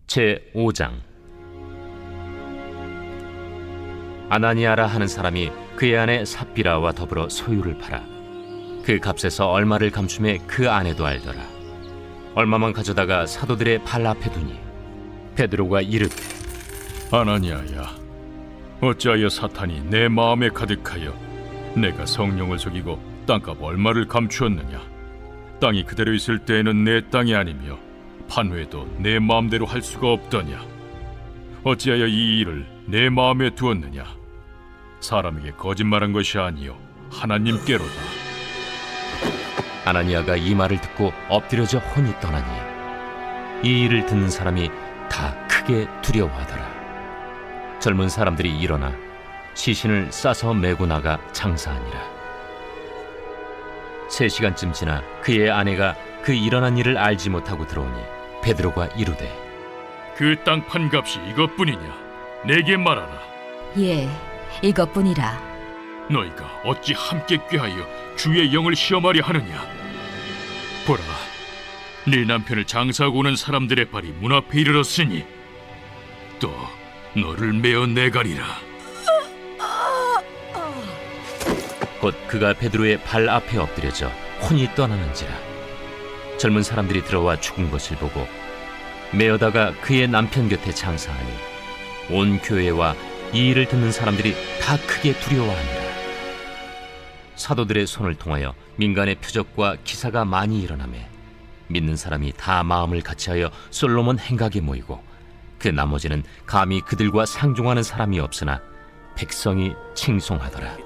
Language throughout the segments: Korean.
제5장. 아나니아라 하는 사람이 그의 아내 삽비라와 더불어 소유를 팔아 그 값에서 얼마를 감춤해 그 아내도 알더라. 얼마만 가져다가 사도들의 발 앞에 두니 베드로가 이르되, 아나니아야, 어찌하여 사탄이 내 마음에 가득하여 내가 성령을 속이고 땅값 얼마를 감추었느냐? 땅이 그대로 있을 때에는 내 땅이 아니며 판회도 내 마음대로 할 수가 없더냐? 어찌하여 이 일을 내 마음에 두었느냐? 사람에게 거짓말한 것이 아니요 하나님께로다. 아나니아가 이 말을 듣고 엎드려져 혼이 떠나니 이 일을 듣는 사람이 다 크게 두려워하더라. 젊은 사람들이 일어나 시신을 싸서 메고 나가 장사하니라. 3시간쯤 지나 그의 아내가 그 일어난 일을 알지 못하고 들어오니 베드로가 이르되, 그 땅 판값이 이것뿐이냐? 내게 말하라. 예, 이것뿐이라. 너희가 어찌 함께 꾀하여 주의 영을 시험하려 하느냐? 보라, 네 남편을 장사하고 오는 사람들의 발이 문 앞에 이르렀으니 또 너를 메어 내가리라. 곧 그가 베드로의 발 앞에 엎드려져 혼이 떠나는지라. 젊은 사람들이 들어와 죽은 것을 보고 메어다가 그의 남편 곁에 장사하니 온 교회와 이 일을 듣는 사람들이 다 크게 두려워하니라. 사도들의 손을 통하여 민간의 표적과 기사가 많이 일어나매 믿는 사람이 다 마음을 같이하여 솔로몬 행각에 모이고 그 나머지는 감히 그들과 상종하는 사람이 없으나 백성이 칭송하더라.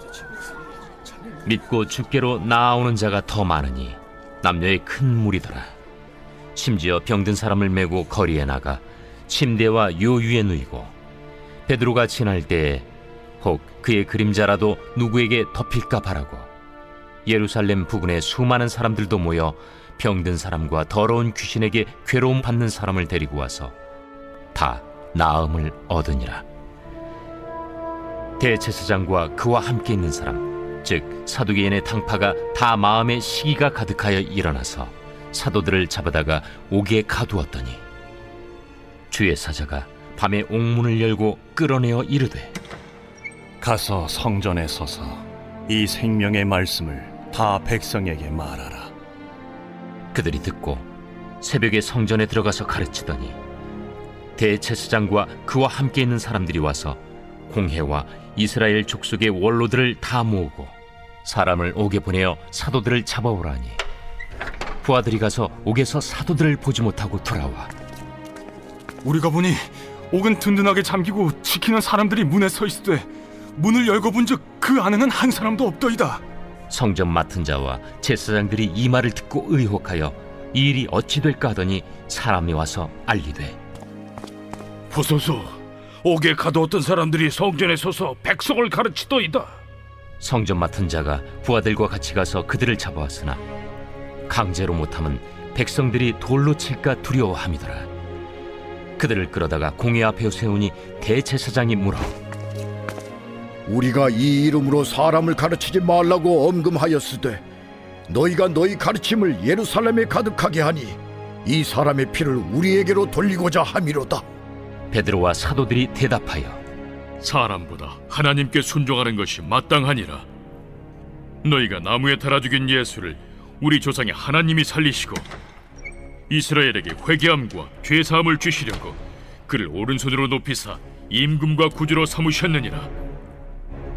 믿고 주께로 나아오는 자가 더 많으니 남녀의 큰 무리더라. 심지어 병든 사람을 메고 거리에 나가 침대와 요유에 누이고 베드로가 지날 때에 혹 그의 그림자라도 누구에게 덮일까 바라고 예루살렘 부근에 수많은 사람들도 모여 병든 사람과 더러운 귀신에게 괴로움 받는 사람을 데리고 와서 다 나음을 얻으니라. 대제사장과 그와 함께 있는 사람, 즉 사두개인의 당파가 다 마음에 시기가 가득하여 일어나서 사도들을 잡아다가 옥에 가두었더니 주의 사자가 밤에 옥문을 열고 끌어내어 이르되, 가서 성전에 서서 이 생명의 말씀을 다 백성에게 말하라. 그들이 듣고 새벽에 성전에 들어가서 가르치더니 대제사장과 그와 함께 있는 사람들이 와서 공회와 이스라엘 족속의 원로들을 다 모으고 사람을 옥에 보내어 사도들을 잡아오라니 부하들이 가서 옥에서 사도들을 보지 못하고 돌아와 우리가 보니 옥은 든든하게 잠기고 지키는 사람들이 문에 서 있으되 문을 열고 본즉 그 안에는 한 사람도 없더이다. 성전 맡은 자와 제사장들이 이 말을 듣고 의혹하여 이 일이 어찌 될까 하더니 사람이 와서 알리되, 보소서, 옥에 가두었던 사람들이 성전에 서서 백성을 가르치더이다. 성전 맡은 자가 부하들과 같이 가서 그들을 잡아왔으나 강제로 못하면 백성들이 돌로 칠까 두려워함이더라. 그들을 끌어다가 공회 앞에 세우니 대제사장이 물어, 우리가 이 이름으로 사람을 가르치지 말라고 엄금하였으되 너희가 너희 가르침을 예루살렘에 가득하게 하니 이 사람의 피를 우리에게로 돌리고자 함이로다. 베드로와 사도들이 대답하여, 사람보다 하나님께 순종하는 것이 마땅하니라. 너희가 나무에 달아 죽인 예수를 우리 조상의 하나님이 살리시고 이스라엘에게 회개함과 죄사함을 주시려고 그를 오른손으로 높이사 임금과 구주로 삼으셨느니라.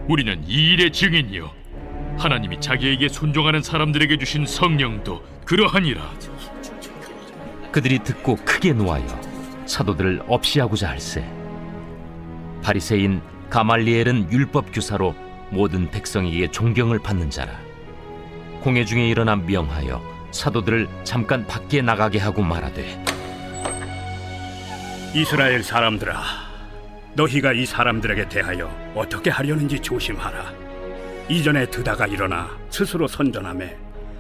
우리는 이 일의 증인이요 하나님이 자기에게 순종하는 사람들에게 주신 성령도 그러하니라. 그들이 듣고 크게 노하여 사도들을 없이하고자 할세. 바리새인 가말리엘은 율법 교사로 모든 백성에게 존경을 받는 자라. 공회 중에 일어나 명하여 사도들을 잠깐 밖에 나가게 하고 말하되, 이스라엘 사람들아, 너희가 이 사람들에게 대하여 어떻게 하려는지 조심하라. 이전에 드다가 일어나 스스로 선전하매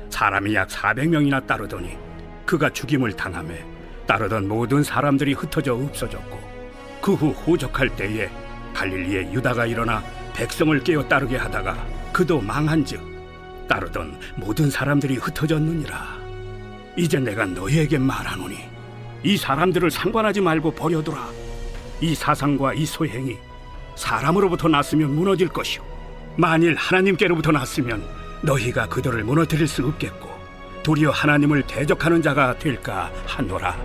사람이 약 400명이나 따르더니 그가 죽임을 당하매 따르던 모든 사람들이 흩어져 없어졌고 그 후 호적할 때에 갈릴리에 유다가 일어나 백성을 깨어 따르게 하다가 그도 망한즉 따르던 모든 사람들이 흩어졌느니라. 이제 내가 너희에게 말하노니 이 사람들을 상관하지 말고 버려두라. 이 사상과 이 소행이 사람으로부터 났으면 무너질 것이요 만일 하나님께로부터 났으면 너희가 그들을 무너뜨릴 수 없겠고 도리어 하나님을 대적하는 자가 될까 하노라.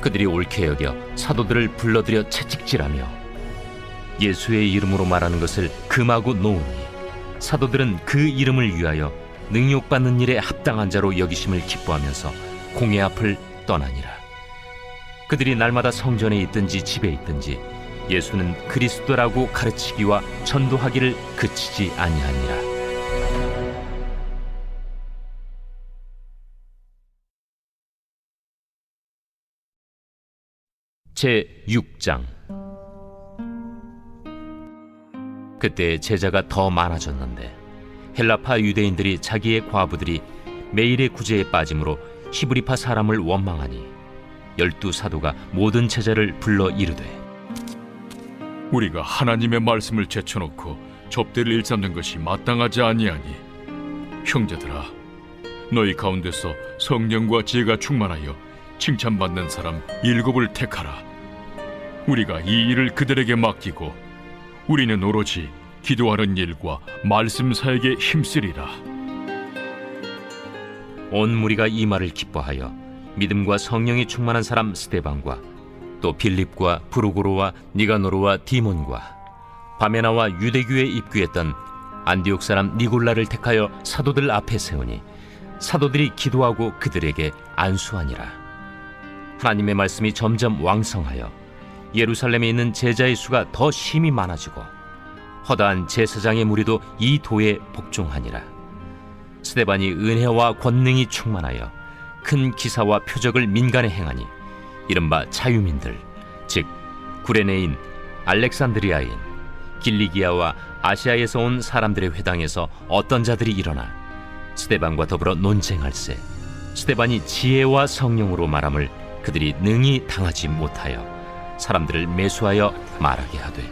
그들이 옳게 여겨 사도들을 불러들여 채찍질하며 예수의 이름으로 말하는 것을 금하고 놓으니 사도들은 그 이름을 위하여 능욕받는 일에 합당한 자로 여기심을 기뻐하면서 공회 앞을 떠나니라. 그들이 날마다 성전에 있든지 집에 있든지 예수는 그리스도라고 가르치기와 전도하기를 그치지 아니하니라. 제 6장. 그때 제자가 더 많아졌는데 헬라파 유대인들이 자기의 과부들이 매일의 구제에 빠짐으로 히브리파 사람을 원망하니 12사도가 모든 제자를 불러 이르되 우리가 하나님의 말씀을 제쳐놓고 접대를 일삼는 것이 마땅하지 아니하니 형제들아 너희 가운데서 성령과 지혜가 충만하여 칭찬받는 사람 7을 택하라. 우리가 이 일을 그들에게 맡기고 우리는 오로지 기도하는 일과 말씀 사역에 힘쓰리라. 온 무리가 이 말을 기뻐하여 믿음과 성령이 충만한 사람 스데반과 또 빌립과 브루고로와 니가노르와 디몬과 바메나와 유대교에 입교했던 안디옥 사람 니골라를 택하여 사도들 앞에 세우니 사도들이 기도하고 그들에게 안수하니라. 하나님의 말씀이 점점 왕성하여 예루살렘에 있는 제자의 수가 더 심히 많아지고 허다한 제사장의 무리도 이 도에 복종하니라. 스데반이 은혜와 권능이 충만하여 큰 기사와 표적을 민간에 행하니 이른바 자유민들 즉 구레네인, 알렉산드리아인, 길리기아와 아시아에서 온 사람들의 회당에서 어떤 자들이 일어나 스데반과 더불어 논쟁할세 스데반이 지혜와 성령으로 말함을 그들이 능히 당하지 못하여 사람들을 매수하여 말하게 하되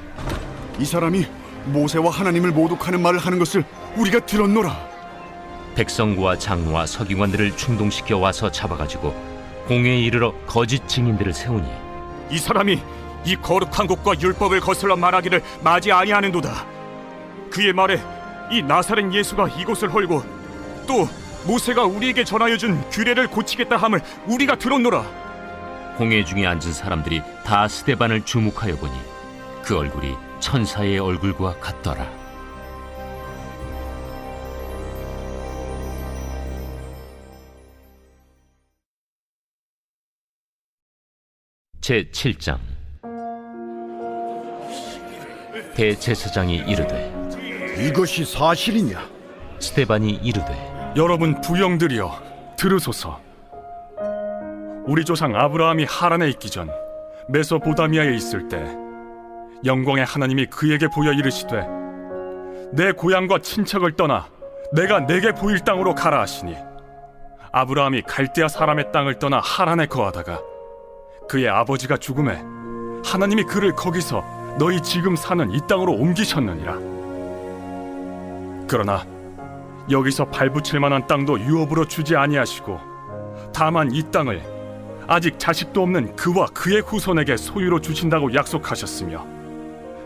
이 사람이 모세와 하나님을 모독하는 말을 하는 것을 우리가 들었노라. 백성과 장로와 서기관들을 충동시켜 와서 잡아가지고 공회에 이르러 거짓 증인들을 세우니 이 사람이 이 거룩한 곳과 율법을 거슬러 말하기를 마지 아니하는도다. 그의 말에 이 나사렛 예수가 이곳을 헐고 또 모세가 우리에게 전하여 준 규례를 고치겠다 함을 우리가 들었노라. 공회 중에 앉은 사람들이 다 스데반을 주목하여 보니 그 얼굴이 천사의 얼굴과 같더라. 제 7장. 대제사장이 이르되 이것이 사실이냐? 스데반이 이르되 여러분 부영들이여 들으소서. 우리 조상 아브라함이 하란에 있기 전 메소포다미아에 있을 때 영광의 하나님이 그에게 보여 이르시되 내 고향과 친척을 떠나 내가 내게 보일 땅으로 가라 하시니 아브라함이 갈대아 사람의 땅을 떠나 하란에 거하다가 그의 아버지가 죽음에 하나님이 그를 거기서 너희 지금 사는 이 땅으로 옮기셨느니라. 그러나 여기서 발붙일 만한 땅도 유업으로 주지 아니하시고 다만 이 땅을 아직 자식도 없는 그와 그의 후손에게 소유로 주신다고 약속하셨으며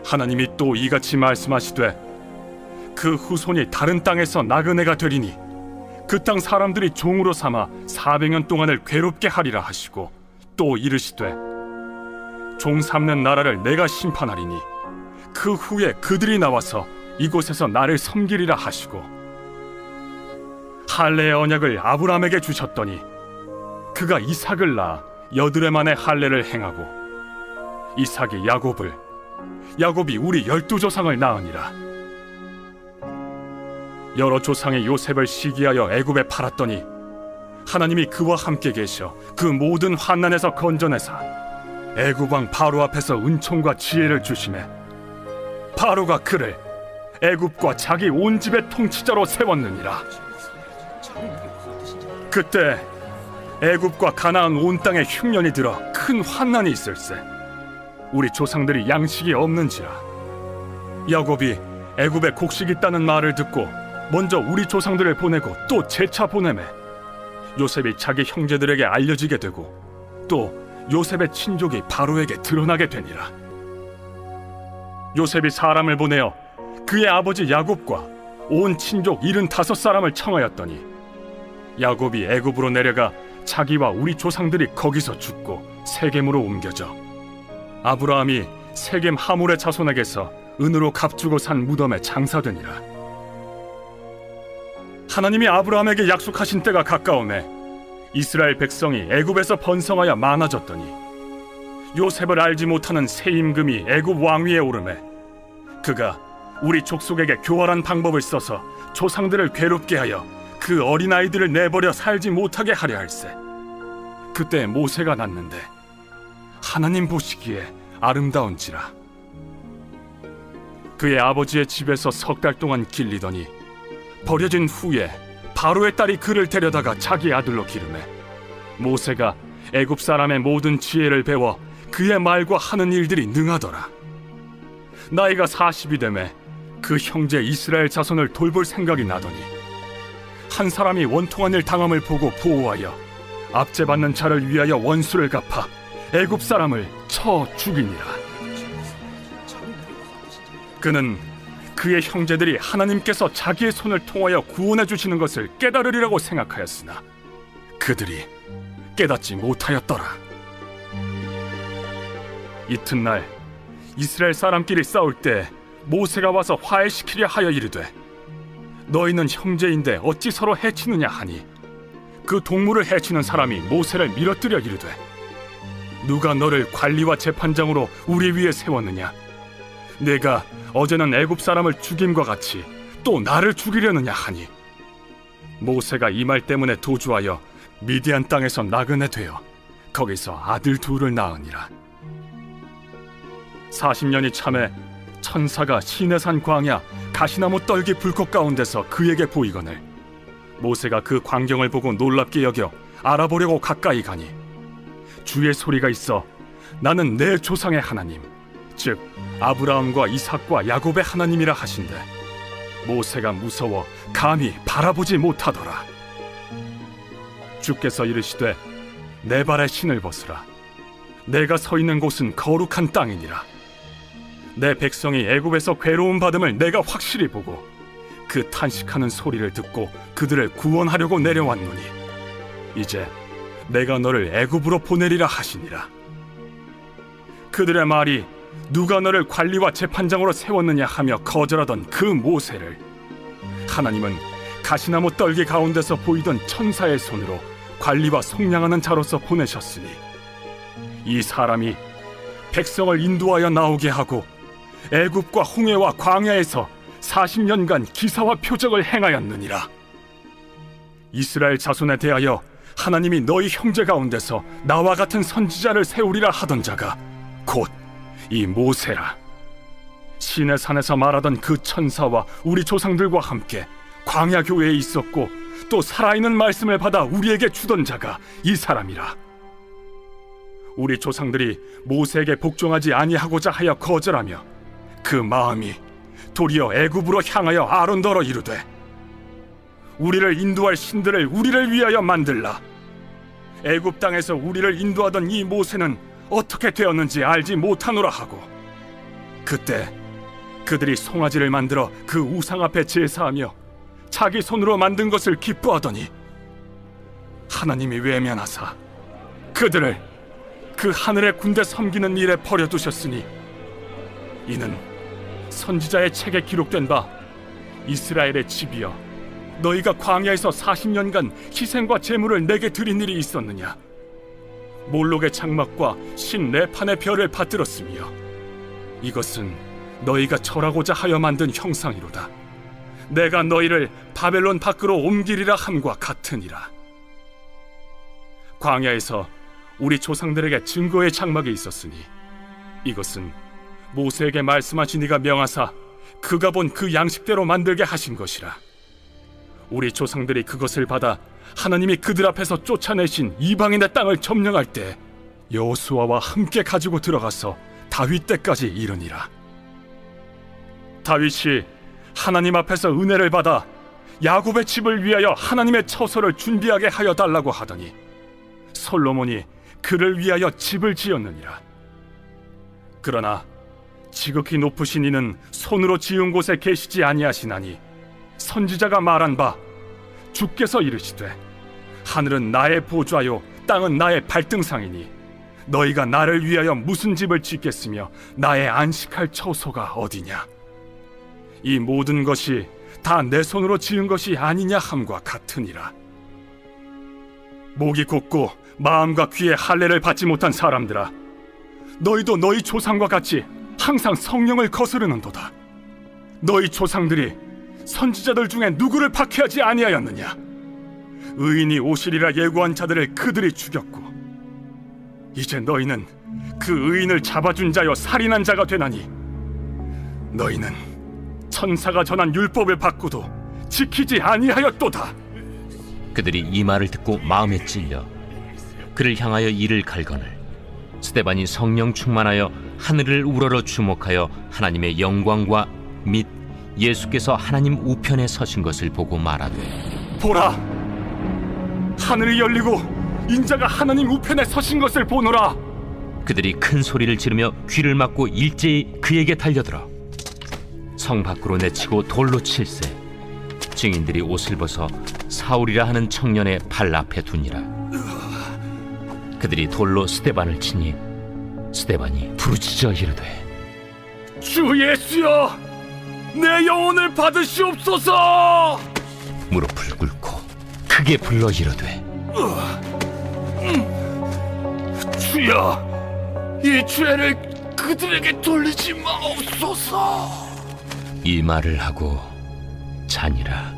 하나님이 또 이같이 말씀하시되 그 후손이 다른 땅에서 나그네가 되리니 그 땅 사람들이 종으로 삼아 400년 동안을 괴롭게 하리라 하시고 또 이르시되 종 삼는 나라를 내가 심판하리니 그 후에 그들이 나와서 이곳에서 나를 섬기리라 하시고 할례의 언약을 아브라함에게 주셨더니 그가 이삭을 낳아 8해 만에 할례를 행하고 이삭이 야곱을 야곱이 우리 12조상을 낳으니라. 여러 조상의 요셉을 시기하여 애굽에 팔았더니 하나님이 그와 함께 계셔 그 모든 환난에서 건져내사 애굽 왕 바로 앞에서 은총과 지혜를 주시매 바로가 그를 애굽과 자기 온 집의 통치자로 세웠느니라. 그때 애굽과 가나안 온 땅에 흉년이 들어 큰 환난이 있을세 우리 조상들이 양식이 없는지라. 야곱이 애굽에 곡식이 있다는 말을 듣고 먼저 우리 조상들을 보내고 또 재차 보내매 요셉이 자기 형제들에게 알려지게 되고 또 요셉의 친족이 바로에게 드러나게 되니라. 요셉이 사람을 보내어 그의 아버지 야곱과 온 친족 75사람을 청하였더니 야곱이 애굽으로 내려가 자기와 우리 조상들이 거기서 죽고 세겜으로 옮겨져 아브라함이 세겜 하몰의 자손에게서 은으로 값주고 산 무덤에 장사되니라. 하나님이 아브라함에게 약속하신 때가 가까우매 이스라엘 백성이 애굽에서 번성하여 많아졌더니 요셉을 알지 못하는 새 임금이 애굽 왕위에 오르매 그가 우리 족속에게 교활한 방법을 써서 조상들을 괴롭게 하여 그 어린아이들을 내버려 살지 못하게 하려 할세. 그때 모세가 났는데 하나님 보시기에 아름다운지라. 그의 아버지의 집에서 3달 동안 길리더니 버려진 후에 바로의 딸이 그를 데려다가 자기 아들로 기르매 모세가 애굽 사람의 모든 지혜를 배워 그의 말과 하는 일들이 능하더라. 나이가 40이 되매 그 형제 이스라엘 자손을 돌볼 생각이 나더니 한 사람이 원통한 일 당함을 보고 보호하여 압제받는 자를 위하여 원수를 갚아 애굽 사람을 쳐 죽이니라. 그는 그의 형제들이 하나님께서 자기의 손을 통하여 구원해 주시는 것을 깨달으리라고 생각하였으나 그들이 깨닫지 못하였더라. 이튿날 이스라엘 사람끼리 싸울 때 모세가 와서 화해시키려 하여 이르되 너희는 형제인데 어찌 서로 해치느냐 하니 그 동물을 해치는 사람이 모세를 밀어뜨려 이르되 누가 너를 관리와 재판장으로 우리 위에 세웠느냐? 내가 어제는 애굽 사람을 죽임과 같이 또 나를 죽이려느냐 하니 모세가 이 말 때문에 도주하여 미디안 땅에서 나그네 되어 거기서 아들 둘을 낳으니라. 40년이 참에 천사가 시내산 광야 가시나무 떨기 불꽃 가운데서 그에게 보이거늘 모세가 그 광경을 보고 놀랍게 여겨 알아보려고 가까이 가니 주의 소리가 있어 나는 내 조상의 하나님 즉 아브라함과 이삭과 야곱의 하나님이라 하신대 모세가 무서워 감히 바라보지 못하더라. 주께서 이르시되 내 발에 신을 벗으라. 내가 서 있는 곳은 거룩한 땅이니라. 내 백성이 애굽에서 괴로움 받음을 내가 확실히 보고 그 탄식하는 소리를 듣고 그들을 구원하려고 내려왔노니 이제 내가 너를 애굽으로 보내리라 하시니라. 그들의 말이 누가 너를 관리와 재판장으로 세웠느냐 하며 거절하던 그 모세를 하나님은 가시나무 떨기 가운데서 보이던 천사의 손으로 관리와 속량하는 자로서 보내셨으니 이 사람이 백성을 인도하여 나오게 하고 애굽과 홍해와 광야에서 40년간 기사와 표적을 행하였느니라. 이스라엘 자손에 대하여 하나님이 너희 형제 가운데서 나와 같은 선지자를 세우리라 하던 자가 곧 이 모세라. 시내산에서 말하던 그 천사와 우리 조상들과 함께 광야 교회에 있었고 또 살아있는 말씀을 받아 우리에게 주던 자가 이 사람이라. 우리 조상들이 모세에게 복종하지 아니하고자 하여 거절하며 그 마음이 도리어 애굽으로 향하여 아론더러 이르되 우리를 인도할 신들을 우리를 위하여 만들라. 애굽 땅에서 우리를 인도하던 이 모세는 어떻게 되었는지 알지 못하노라 하고 그때 그들이 송아지를 만들어 그 우상 앞에 제사하며 자기 손으로 만든 것을 기뻐하더니 하나님이 외면하사 그들을 그 하늘의 군대 섬기는 일에 버려두셨으니 이는 선지자의 책에 기록된 바 이스라엘의 집이여 너희가 광야에서 40년간 희생과 제물을 내게 드린 일이 있었느냐? 몰록의 장막과 신 레판의 별을 받들었으며 이것은 너희가 절하고자 하여 만든 형상이로다. 내가 너희를 바벨론 밖으로 옮기리라 함과 같으니라. 광야에서 우리 조상들에게 증거의 장막이 있었으니 이것은 모세에게 말씀하신 이가 명하사 그가 본 그 양식대로 만들게 하신 것이라. 우리 조상들이 그것을 받아 하나님이 그들 앞에서 쫓아내신 이방인의 땅을 점령할 때 여호수아와 함께 가지고 들어가서 다윗 때까지 이르니라. 다윗이 하나님 앞에서 은혜를 받아 야곱의 집을 위하여 하나님의 처소를 준비하게 하여 달라고 하더니 솔로몬이 그를 위하여 집을 지었느니라. 그러나 지극히 높으신 이는 손으로 지은 곳에 계시지 아니하시나니 선지자가 말한 바 주께서 이르시되 하늘은 나의 보좌요 땅은 나의 발등상이니 너희가 나를 위하여 무슨 집을 짓겠으며 나의 안식할 처소가 어디냐. 이 모든 것이 다 내 손으로 지은 것이 아니냐 함과 같으니라. 목이 곧고 마음과 귀에 할례를 받지 못한 사람들아, 너희도 너희 조상과 같이 항상 성령을 거스르는도다. 너희 조상들이 선지자들 중에 누구를 박해하지 아니하였느냐. 의인이 오시리라 예고한 자들을 그들이 죽였고 이제 너희는 그 의인을 잡아준 자여 살인한 자가 되나니 너희는 천사가 전한 율법을 받고도 지키지 아니하였도다. 그들이 이 말을 듣고 마음에 찔려 그를 향하여 이를 갈거늘 스데반이 성령 충만하여 하늘을 우러러 주목하여 하나님의 영광과 및 예수께서 하나님 우편에 서신 것을 보고 말하되 보라, 하늘이 열리고 인자가 하나님 우편에 서신 것을 보노라. 그들이 큰 소리를 지르며 귀를 막고 일제히 그에게 달려들어 성 밖으로 내치고 돌로 칠세. 증인들이 옷을 벗어 사울이라 하는 청년의 발 앞에 두니라. 그들이 돌로 스데반을 치니 스데반이 부르짖어 이르되 주 예수여, 내 영혼을 받으시옵소서. 무릎을 꿇고 크게 불러 이르되 주여, 이 죄를 그들에게 돌리지 마옵소서. 이 말을 하고 자니라.